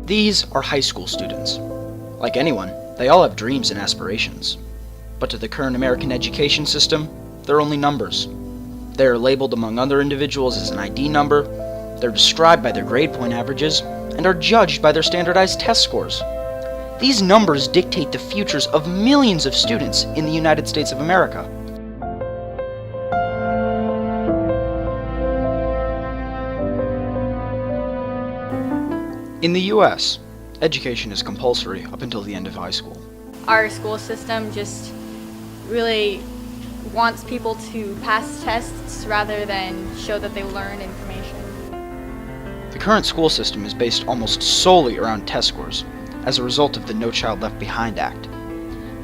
These are high school students. Like anyone, they all have dreams and aspirations. But to the current American education system, they're only numbers. They are labeled among other individuals as an ID number, they're described by their grade point averages, and are judged by their standardized test scores. These numbers dictate the futures of millions of students in the United States of America. In the US, education is compulsory up until the end of high school. Our school system just really wants people to pass tests rather than show that they learn information. The current school system is based almost solely around test scores, as a result of the No Child Left Behind Act.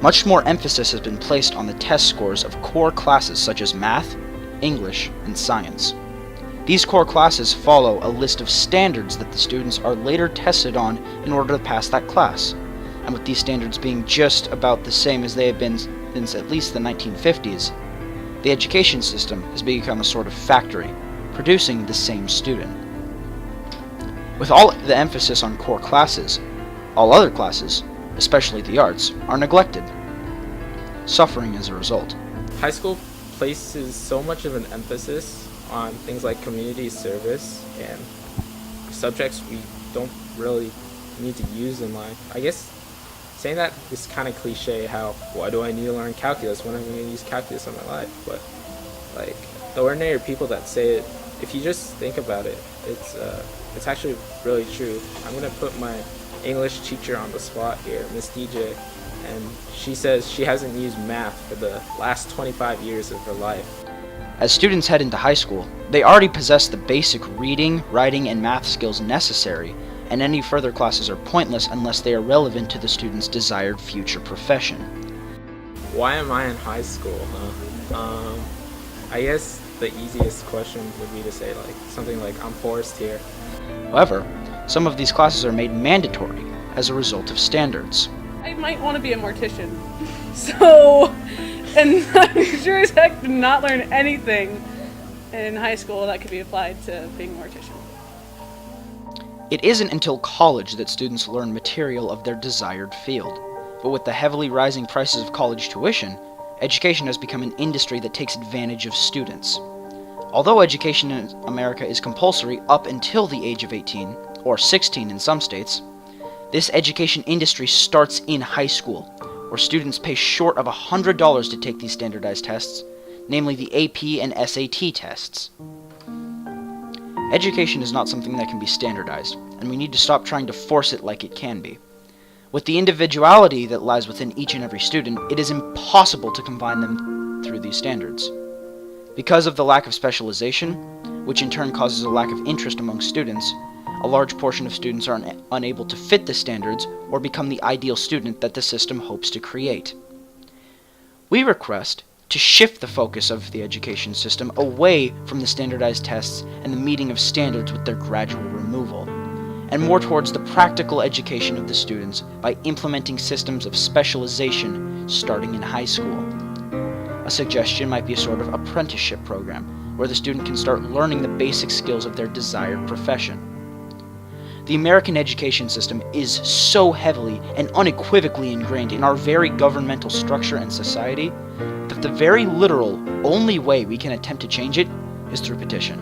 Much more emphasis has been placed on the test scores of core classes such as math, English, and science. These core classes follow a list of standards that the students are later tested on in order to pass that class, and with these standards being just about the same as they have been since at least the 1950s, the education system has become a sort of factory, producing the same student. With all the emphasis on core classes, all other classes, especially the arts, are neglected, suffering as a result. High school places so much of an emphasis on things like community service and subjects we don't really need to use in life. I guess saying that is kind of cliche, how, why do I need to learn calculus when I'm going to use calculus in my life? But like the ordinary people that say it, if you just think about it, it's actually really true. I'm going to put my English teacher on the spot here, Miss DJ, and she says she hasn't used math for the last 25 years of her life. As students head into high school, they already possess the basic reading, writing, and math skills necessary, and any further classes are pointless unless they are relevant to the student's desired future profession. Why am I in high school, huh? I guess the easiest question would be to say something like, I'm forced here. However, some of these classes are made mandatory as a result of standards. I might want to be a mortician. And I sure as heck did not learn anything in high school that could be applied to being a mortician. It isn't until college that students learn material of their desired field. But with the heavily rising prices of college tuition, education has become an industry that takes advantage of students. Although education in America is compulsory up until the age of 18, or 16 in some states, this education industry starts in high school, where students pay short of $100 to take these standardized tests, namely the AP and SAT tests. Education is not something that can be standardized, and we need to stop trying to force it like it can be. With the individuality that lies within each and every student, it is impossible to combine them through these standards. Because of the lack of specialization, which in turn causes a lack of interest among students, a large portion of students are unable to fit the standards or become the ideal student that the system hopes to create. We request to shift the focus of the education system away from the standardized tests and the meeting of standards with their gradual removal, and more towards the practical education of the students by implementing systems of specialization starting in high school. A suggestion might be a sort of apprenticeship program, where the student can start learning the basic skills of their desired profession. The American education system is so heavily and unequivocally ingrained in our very governmental structure and society that the very literal only way we can attempt to change it is through petition.